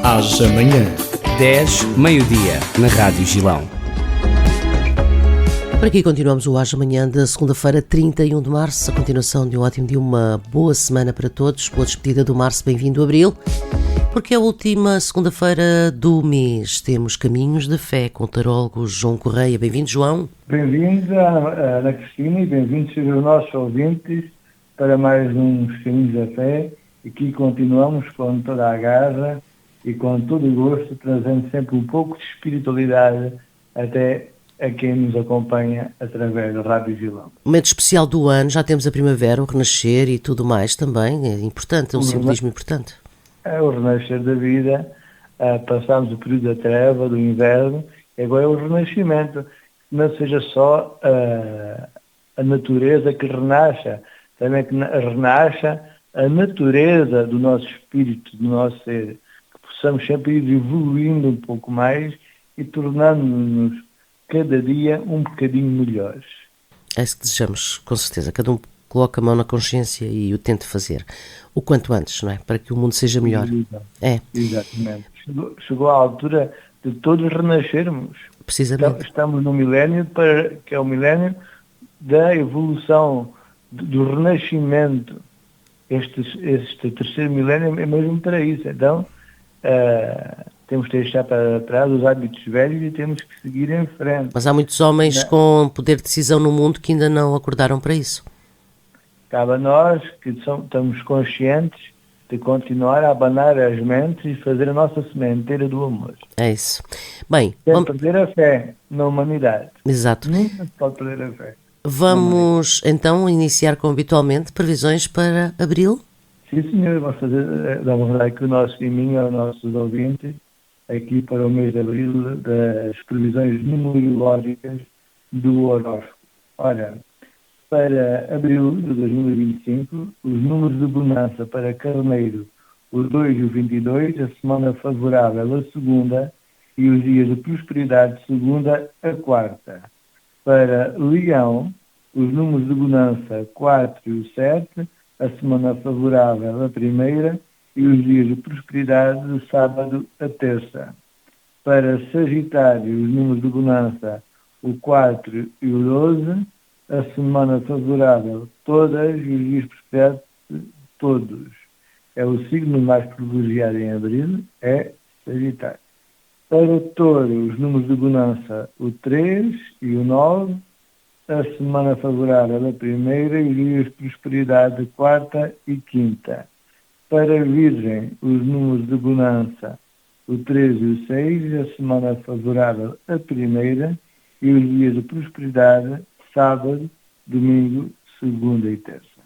Haja Manhã. 10, meio-dia, na Rádio Gilão. Por aqui continuamos o Haja Manhã da segunda-feira, 31 de março. A continuação de um ótimo dia, uma boa semana para todos. Boa despedida do março, bem-vindo abril. Porque é a última segunda-feira do mês. Temos Caminhos da Fé com o tarólogo João Correia. Bem-vindo, João. Bem-vindos, Ana Cristina, e bem-vindos aos nossos ouvintes para mais uns Caminhos da Fé. Aqui continuamos com toda a garra e com todo o gosto, trazendo sempre um pouco de espiritualidade até a quem nos acompanha através da Rádio Gilão. Momento especial do ano, já temos a primavera, o renascer e tudo mais também. É importante, é um simbolismo importante. É o renascer da vida, passamos o período da treva, do inverno, e agora é o renascimento. Não seja só a natureza que renasça, também que renasça a natureza do nosso espírito, do nosso ser, que possamos sempre ir evoluindo um pouco mais e tornando-nos cada dia um bocadinho melhores. É isso que desejamos, com certeza. Cada um coloca a mão na consciência e o tente fazer o quanto antes, não é? Para que o mundo seja melhor. É. Exatamente. Chegou a altura de todos renascermos. Precisamente. Estamos no milénio, que é o milénio da evolução, do renascimento. Este terceiro milénio é mesmo para isso. Então, temos que deixar para trás os hábitos velhos e temos que seguir em frente. Mas há muitos homens com poder de decisão no mundo que ainda não acordaram para isso. Cabe a nós, que estamos conscientes, de continuar a abanar as mentes e fazer a nossa sementeira do amor. É isso. Bem, Sem perder a fé na humanidade. Exato. Nunca se pode perder a fé. Vamos então iniciar como habitualmente previsões para abril? Sim, senhor. Vamos dar aqui o nosso caminho aos nossos ouvintes, aqui para o mês de abril, das previsões numerológicas do horóscopo. Ora, para abril de 2025, os números de bonança para Carneiro, o 2 e o 22, a semana favorável a segunda e os dias de prosperidade segunda a quarta. Para Leão, os números de bonança 4 e o 7, a semana favorável a primeira e os dias de prosperidade de sábado a terça. Para Sagitário, os números de bonança o 4 e o 12, a semana favorável todas e os dias de prosperidade todos. É o signo mais privilegiado em abril, é Sagitário. Para Touro, os números de bonança o 3 e o 9, a semana favorável a primeira e os dias de prosperidade quarta e quinta. Para Virgem, os números de bonança o 3 e o 6, a semana favorável a primeira e os dias de prosperidade sábado, domingo, segunda e terça.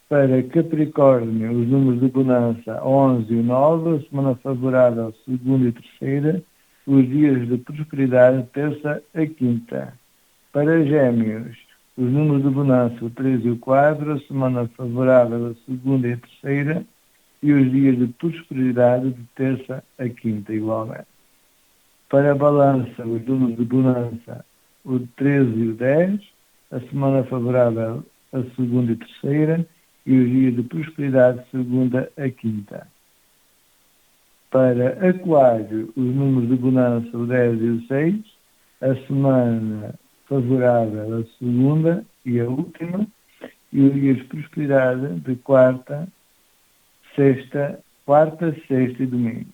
Para Capricórnio, os números de bonança 11 e 9, a semana favorável segunda e terceira, os dias de prosperidade terça a quinta. Para Gêmeos, os números de bonança o 3 e o 4, a semana favorável a segunda e terceira e os dias de prosperidade de terça a quinta igualmente. Para Balança, os números de bonança o 13 e o 10, a semana favorável a segunda e terceira e os dias de prosperidade segunda a quinta. Para Aquário, os números de bonança o 10 e o 6, a semana favorável a segunda e a última e os dias de prosperidade de quarta, sexta e domingo.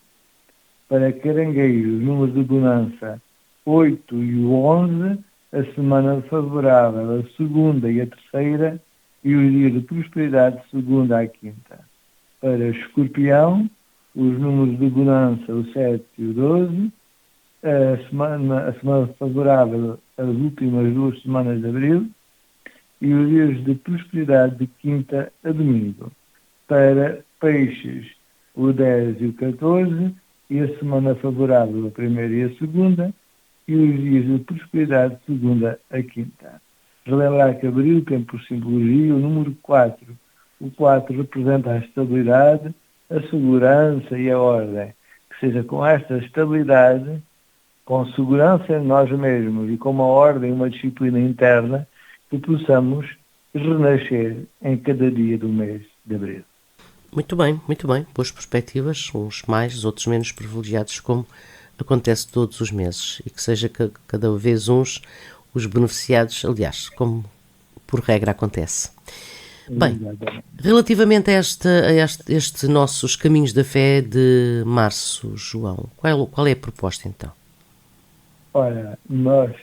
Para Carangueiro, os números de bonança 8 e o 11, a semana favorável a segunda e a terceira e os dias de prosperidade de segunda à quinta. Para Escorpião, os números de bonança o 7 e o 12, a semana favorável às últimas 2 semanas de abril e os dias de prosperidade de quinta a domingo. Para Peixes, o 10 e o 14 e a semana favorável a primeira e a segunda e os dias de prosperidade de segunda a quinta. Relembrar que abril tem por simbologia o número 4. O 4 representa a estabilidade, a segurança e a ordem. Que seja com esta estabilidade, com segurança em nós mesmos e com uma ordem, uma disciplina interna, que possamos renascer em cada dia do mês de abril. Muito bem, muito bem. Boas perspectivas, uns mais, outros menos privilegiados, como acontece todos os meses. E que seja cada vez uns os beneficiados, aliás, como por regra acontece. Bem, relativamente a estes nossos caminhos da fé de março, João, qual é a proposta então? Ora, nós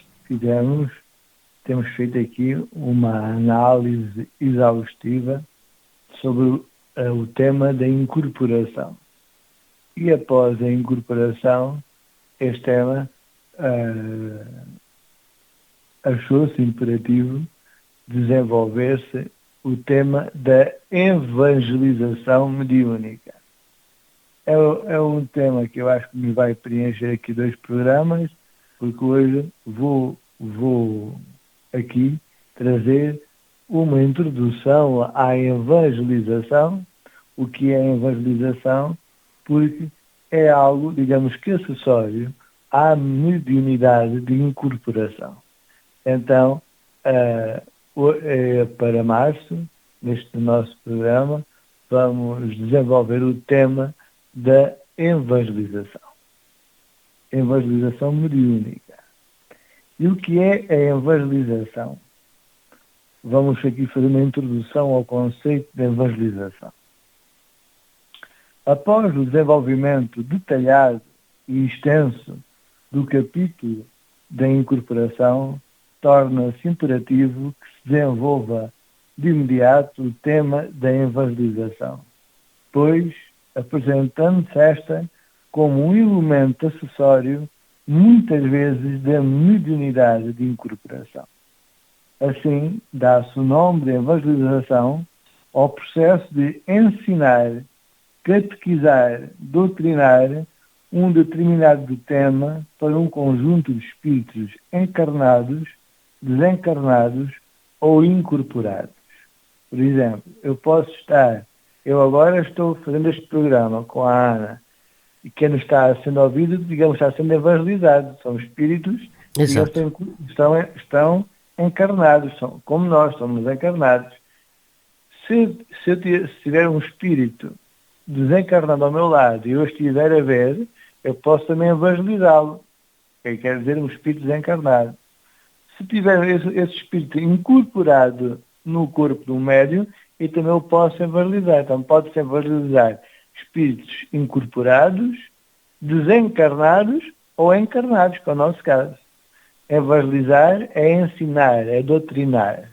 temos feito aqui uma análise exaustiva sobre o tema da incorporação. E após a incorporação, este tema achou-se imperativo desenvolver-se o tema da evangelização mediúnica. É um tema que eu acho que me vai preencher aqui 2 programas, porque hoje vou aqui trazer uma introdução à evangelização, o que é a evangelização, porque é algo, digamos que acessório à mediunidade de incorporação. Então, para março, neste nosso programa, vamos desenvolver o tema da evangelização. Evangelização mediúnica. E o que é a evangelização? Vamos aqui fazer uma introdução ao conceito de evangelização. Após o desenvolvimento detalhado e extenso do capítulo da incorporação, torna-se imperativo que se desenvolva de imediato o tema da evangelização, pois, apresentando-se esta como um elemento acessório, muitas vezes, da mediunidade de incorporação. Assim, dá-se o nome de evangelização ao processo de ensinar, catequizar, doutrinar um determinado tema para um conjunto de espíritos encarnados, desencarnados ou incorporados. Por exemplo, eu agora estou fazendo este programa com a Ana, e quem nos está sendo ouvido, digamos, está sendo evangelizado. São espíritos que estão encarnados, como nós, somos encarnados. Se tiver um espírito desencarnado ao meu lado e eu estiver a ver, eu posso também evangelizá-lo. Que quer dizer um espírito desencarnado. Se tiver esse espírito incorporado no corpo do médium, eu também o posso evangelizar. Então pode-se evangelizar espíritos incorporados, desencarnados ou encarnados, que é o nosso caso. Evangelizar é ensinar, é doutrinar.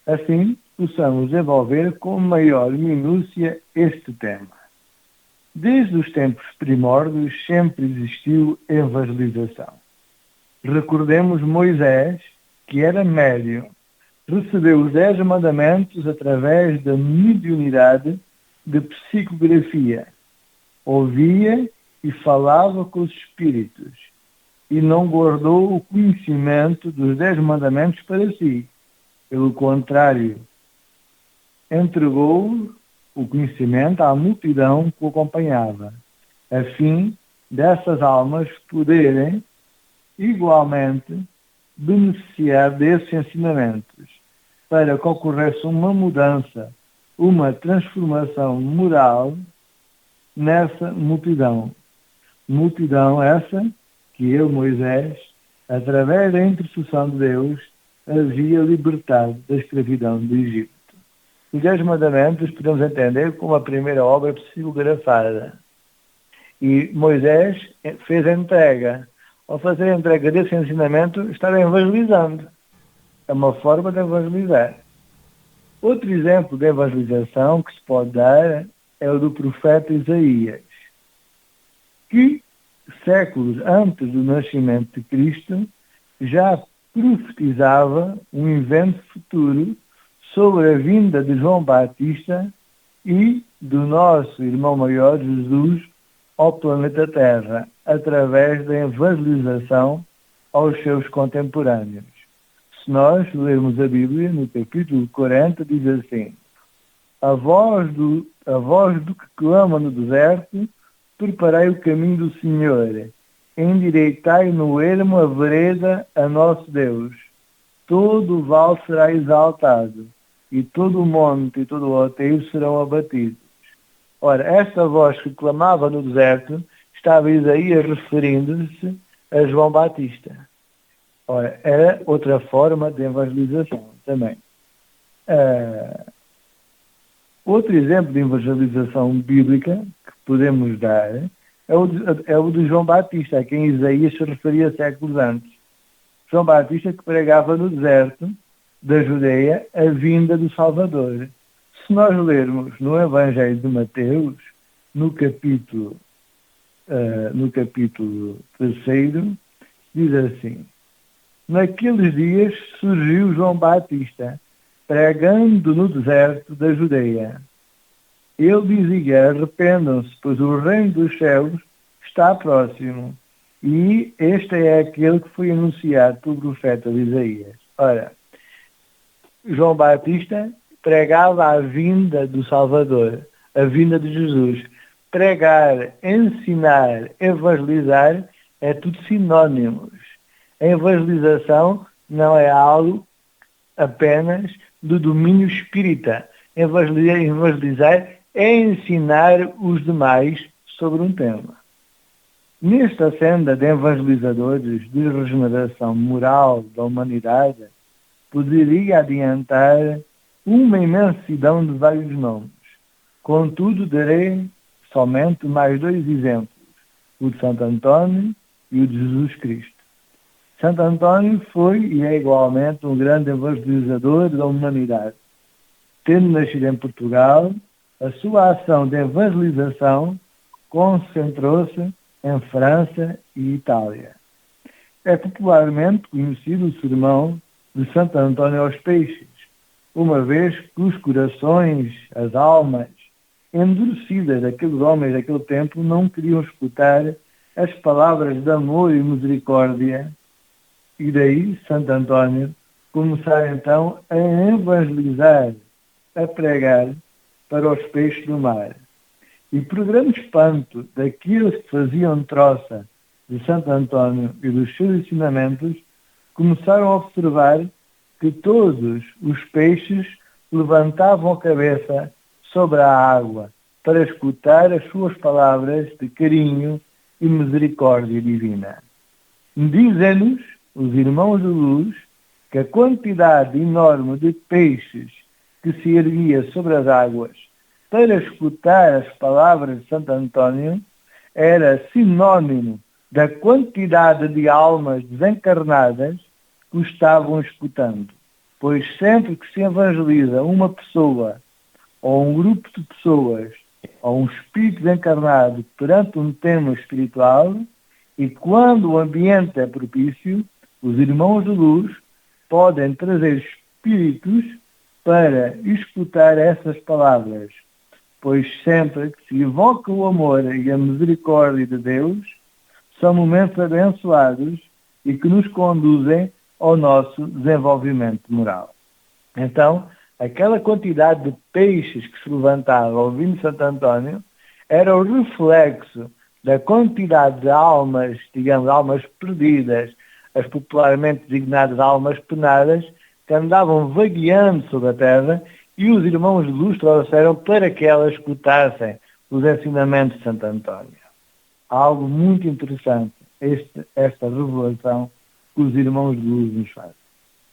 Assim, possamos desenvolver com maior minúcia este tema. Desde os tempos primórdios sempre existiu evangelização. Recordemos Moisés, que era médium, recebeu os 10 mandamentos através da mediunidade de psicografia. Ouvia e falava com os espíritos e não guardou o conhecimento dos 10 mandamentos para si. Pelo contrário, entregou o conhecimento à multidão que o acompanhava, a fim dessas almas poderem igualmente beneficiar desses ensinamentos, para que ocorresse uma mudança, uma transformação moral nessa multidão. Multidão essa que ele, Moisés, através da intercessão de Deus, havia libertado da escravidão do Egito. Os 10 mandamentos podemos entender como a primeira obra psicografada. E Moisés fez a entrega. Ao fazer a entrega desse ensinamento, estava evangelizando. É uma forma de evangelizar. Outro exemplo de evangelização que se pode dar é o do profeta Isaías, que, séculos antes do nascimento de Cristo, já profetizava um evento futuro sobre a vinda de João Batista e do nosso irmão maior, Jesus, ao planeta Terra, através da evangelização aos seus contemporâneos. Se nós lermos a Bíblia, no capítulo 40, diz assim: a voz do que clama no deserto, preparai o caminho do Senhor, endireitai no ermo a vereda a nosso Deus. Todo o vale será exaltado, e todo o monte e todo o outeiro serão abatidos. Ora, esta voz que clamava no deserto estava Isaías referindo-se a João Batista. Ora, era outra forma de evangelização também. Outro exemplo de evangelização bíblica que podemos dar é o de João Batista, a quem Isaías se referia séculos antes. João Batista que pregava no deserto da Judeia a vinda do Salvador. Se nós lermos no Evangelho de Mateus, no capítulo 3, diz assim: naqueles dias surgiu João Batista, pregando no deserto da Judeia. Ele dizia: arrependam-se, pois o reino dos céus está próximo. E este é aquele que foi anunciado pelo profeta Isaías. Ora, João Batista pregava a vinda do Salvador, a vinda de Jesus. Pregar, ensinar, evangelizar é tudo sinónimos. A evangelização não é algo apenas do domínio espírita. Evangelizar é ensinar os demais sobre um tema. Nesta senda de evangelizadores de regeneração moral da humanidade, poderia adiantar uma imensidão de vários nomes. Contudo, darei somente mais 2 exemplos, o de Santo António e o de Jesus Cristo. Santo António foi e é igualmente um grande evangelizador da humanidade. Tendo nascido em Portugal, a sua ação de evangelização concentrou-se em França e Itália. É popularmente conhecido o sermão de Santo António aos Peixes, uma vez que os corações, as almas endurecidas daqueles homens daquele tempo não queriam escutar as palavras de amor e misericórdia, e daí Santo António começar então a evangelizar, a pregar para os peixes do mar. E por grande espanto daqueles que faziam troça de Santo António e dos seus ensinamentos, começaram a observar que todos os peixes levantavam a cabeça sobre a água para escutar as suas palavras de carinho e misericórdia divina. Dizem-nos os irmãos de luz que a quantidade enorme de peixes que se erguia sobre as águas para escutar as palavras de Santo António era sinônimo da quantidade de almas desencarnadas que o estavam escutando. Pois sempre que se evangeliza uma pessoa, ou um grupo de pessoas, ou um espírito desencarnado perante um tema espiritual, e quando o ambiente é propício, os irmãos de luz podem trazer espíritos para escutar essas palavras, pois sempre que se evoca o amor e a misericórdia de Deus, são momentos abençoados e que nos conduzem ao nosso desenvolvimento moral. Então, aquela quantidade de peixes que se levantava ouvindo Santo António era o reflexo da quantidade de almas, digamos, almas perdidas, as popularmente designadas almas penadas, que andavam vagueando sobre a terra, e os irmãos de luz trouxeram para que elas escutassem os ensinamentos de Santo António. Algo muito interessante, esta revelação que os irmãos de luz nos fazem.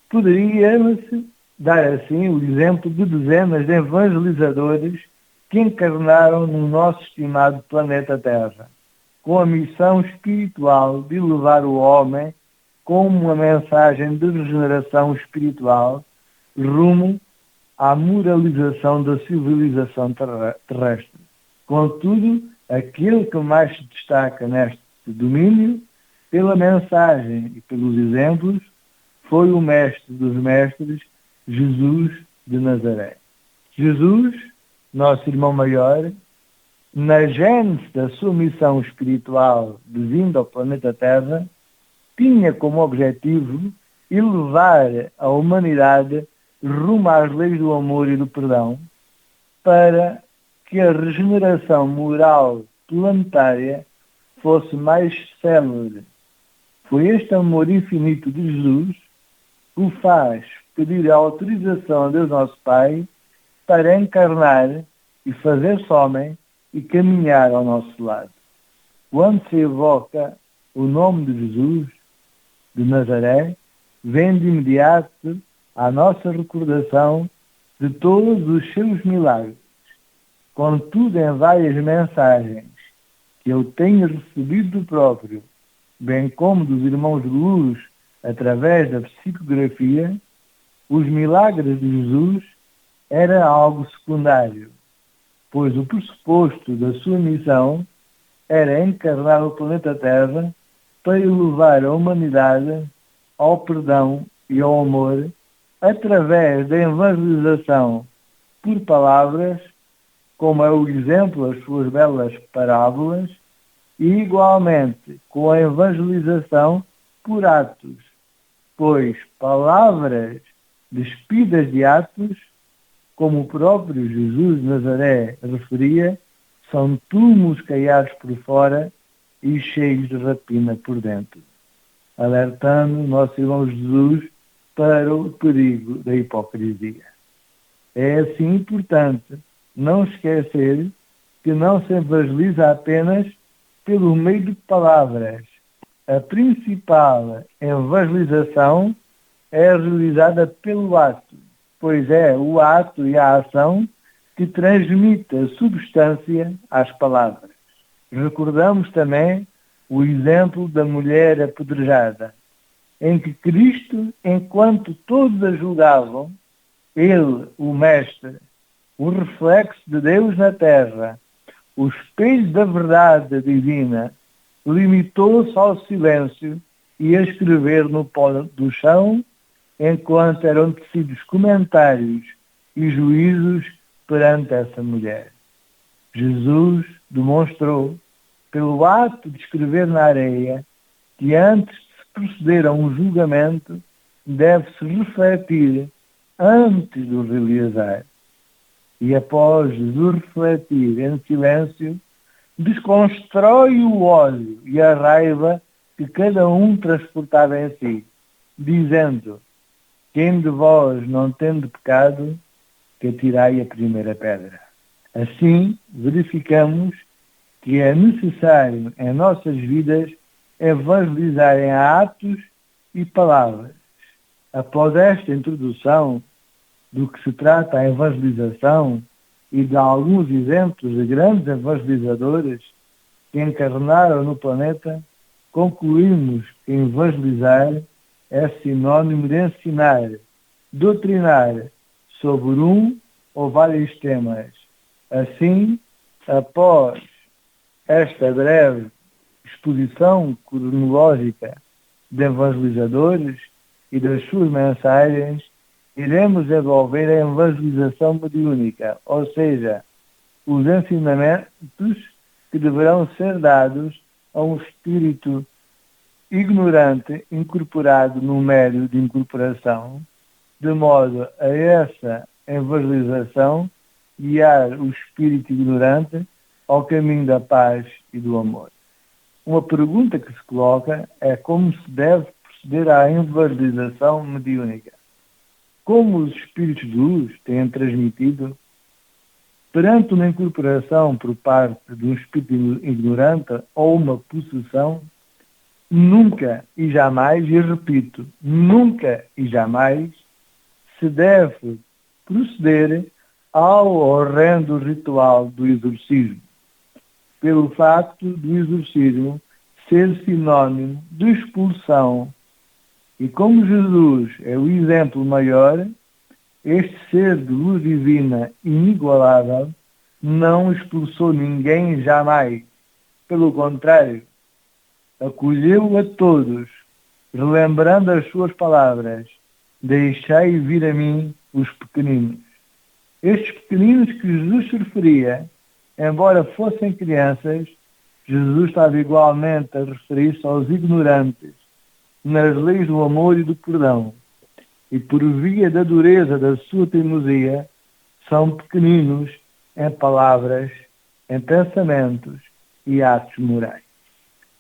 Poderia-se dar assim o exemplo de dezenas de evangelizadores que encarnaram no nosso estimado planeta Terra, com a missão espiritual de levar o homem com uma mensagem de regeneração espiritual rumo à moralização da civilização terrestre. Contudo, aquele que mais se destaca neste domínio, pela mensagem e pelos exemplos, foi o mestre dos mestres, Jesus de Nazaré. Jesus, nosso irmão maior, na gênese da sua missão espiritual de vinda ao planeta Terra, tinha como objetivo elevar a humanidade rumo às leis do amor e do perdão, para que a regeneração moral planetária fosse mais célere. Foi este amor infinito de Jesus que o faz pedir a autorização a Deus nosso Pai para encarnar e fazer-se homem e caminhar ao nosso lado. Quando se evoca o nome de Jesus de Nazaré, vem de imediato à nossa recordação de todos os seus milagres. Contudo, em várias mensagens que eu tenho recebido do próprio, bem como dos irmãos de luz através da psicografia, os milagres de Jesus era algo secundário, pois o pressuposto da sua missão era encarnar o planeta Terra para elevar a humanidade ao perdão e ao amor através da evangelização por palavras, como é o exemplo das suas belas parábolas, e igualmente com a evangelização por atos, pois palavras despidas de atos, como o próprio Jesus de Nazaré referia, são túmulos caiados por fora e cheios de rapina por dentro, alertando nosso irmão Jesus para o perigo da hipocrisia. É assim importante não esquecer que não se evangeliza apenas pelo meio de palavras. A principal evangelização é realizada pelo ato, pois é o ato e a ação que transmite a substância às palavras. Recordamos também o exemplo da mulher apedrejada, em que Cristo, enquanto todos a julgavam, ele, o Mestre, o reflexo de Deus na terra, o espelho da verdade divina, limitou-se ao silêncio e a escrever no pó do chão, enquanto eram tecidos comentários e juízos perante essa mulher. Jesus demonstrou, pelo ato de escrever na areia, que antes de se proceder a um julgamento, deve-se refletir antes de o realizar. E após Jesus refletir em silêncio, desconstrói o ódio e a raiva que cada um transportava em si, dizendo: quem de vós não tende pecado, que atirai a primeira pedra. Assim, verificamos que é necessário em nossas vidas evangelizar em atos e palavras. Após esta introdução do que se trata a evangelização e de alguns exemplos de grandes evangelizadores que encarnaram no planeta, concluímos que evangelizar é sinónimo de ensinar, doutrinar sobre um ou vários temas. Assim, após esta breve exposição cronológica de evangelizadores e das suas mensagens, iremos desenvolver a evangelização mediúnica, ou seja, os ensinamentos que deverão ser dados a um espírito ignorante incorporado no médio de incorporação, de modo a essa evangelização guiar o espírito ignorante ao caminho da paz e do amor. Uma pergunta que se coloca é como se deve proceder à evangelização mediúnica. Como os espíritos de luz têm transmitido, perante uma incorporação por parte de um espírito ignorante ou uma possessão, nunca e jamais, e repito, nunca e jamais, se deve proceder ao horrendo ritual do exorcismo, pelo facto do exorcismo ser sinónimo de expulsão. E como Jesus é o exemplo maior, este ser de luz divina inigualável não expulsou ninguém jamais. Pelo contrário, acolheu a todos, relembrando as suas palavras: deixai vir a mim os pequeninos. Estes pequeninos que Jesus se referia, embora fossem crianças, Jesus estava igualmente a referir-se aos ignorantes nas leis do amor e do perdão, e por via da dureza da sua teimosia, são pequeninos em palavras, em pensamentos e atos morais.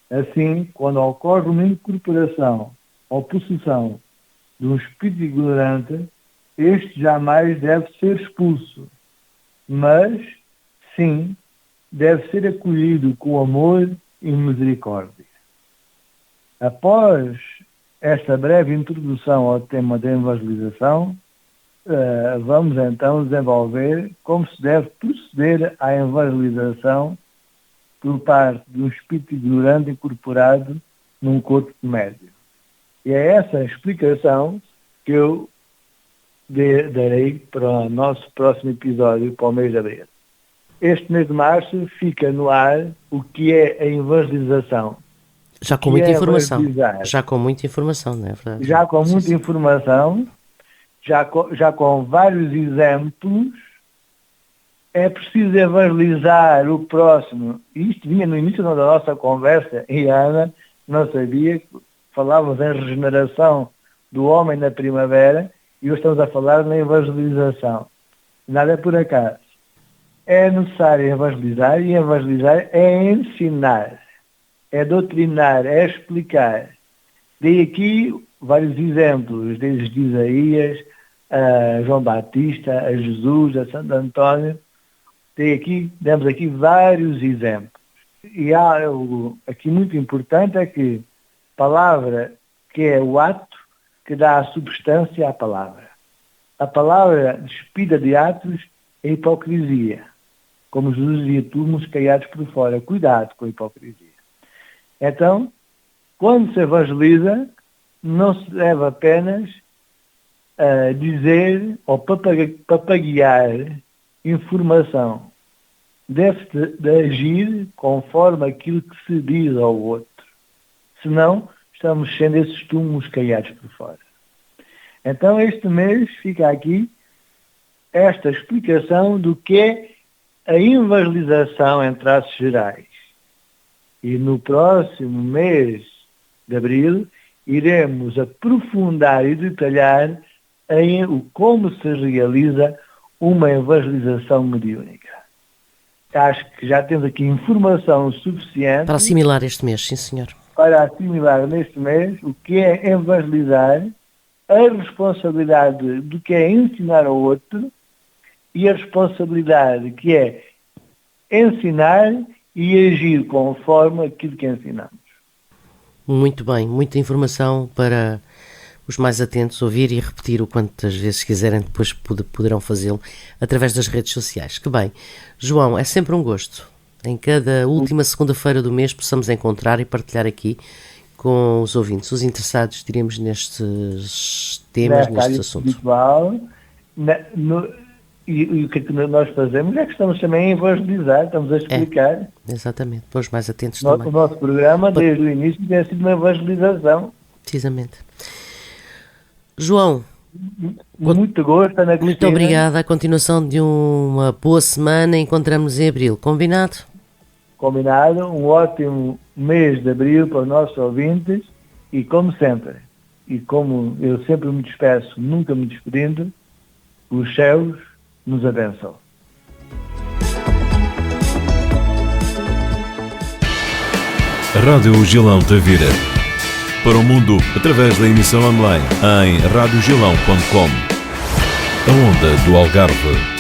Assim, quando ocorre uma incorporação ou possessão de um espírito ignorante, este jamais deve ser expulso, mas, sim, deve ser acolhido com amor e misericórdia. Após esta breve introdução ao tema da evangelização, vamos então desenvolver como se deve proceder à evangelização por parte de um espírito ignorante incorporado num corpo médio. E é essa explicação que eu darei para o nosso próximo episódio, para o mês de abril. Este mês de março fica no ar o que é a evangelização. Já com muita informação. Já com muita informação, não é verdade? Já com muita informação, já com vários exemplos. É preciso evangelizar o próximo. Isto vinha no início da nossa conversa e a Ana não sabia. Falávamos em regeneração do homem na primavera e hoje estamos a falar na evangelização. Nada é por acaso. É necessário evangelizar e evangelizar é ensinar, é doutrinar, é explicar. Dei aqui vários exemplos, desde Isaías, a João Batista, a Jesus, a Santo António. Demos aqui vários exemplos. E há algo aqui muito importante é que palavra, que é o ato que dá a substância à palavra. A palavra despida de atos é hipocrisia. Como Jesus dizia, túmulos caiados por fora. Cuidado com a hipocrisia. Então, quando se evangeliza, não se deve apenas dizer ou papaguear informação. Deve-se de agir conforme aquilo que se diz ao outro. Senão, estamos sendo esses túmulos caiados por fora. Então, este mês fica aqui esta explicação do que é a evangelização em traços gerais. E no próximo mês de abril, iremos aprofundar e detalhar como se realiza uma evangelização mediúnica. Acho que já temos aqui informação suficiente para assimilar este mês, sim senhor. Para assimilar neste mês o que é evangelizar, a responsabilidade do que é ensinar ao outro e a responsabilidade que é ensinar e agir conforme aquilo que ensinamos. Muito bem, muita informação para os mais atentos ouvir e repetir o quantas vezes quiserem, depois poderão fazê-lo através das redes sociais. Que bem. João, é sempre um gosto. Em cada última segunda-feira do mês possamos encontrar e partilhar aqui com os ouvintes, os interessados, diríamos, nestes temas, nestes assuntos. E o que nós fazemos é que estamos também a evangelizar, estamos a explicar. Exatamente, para os mais atentos também. O nosso programa, desde o início, tem sido uma evangelização. Precisamente. João, muito gosto, Ana Cristina. Muito obrigada. A continuação de uma boa semana. Encontramos-nos em abril. Combinado? Combinado. Um ótimo mês de abril para os nossos ouvintes. E como sempre, e como eu sempre me despeço, nunca me despedindo, os céus nos abençoam. Rádio Gilão Tavira. Para o mundo, através da emissão online em radiogilão.com. A onda do Algarve.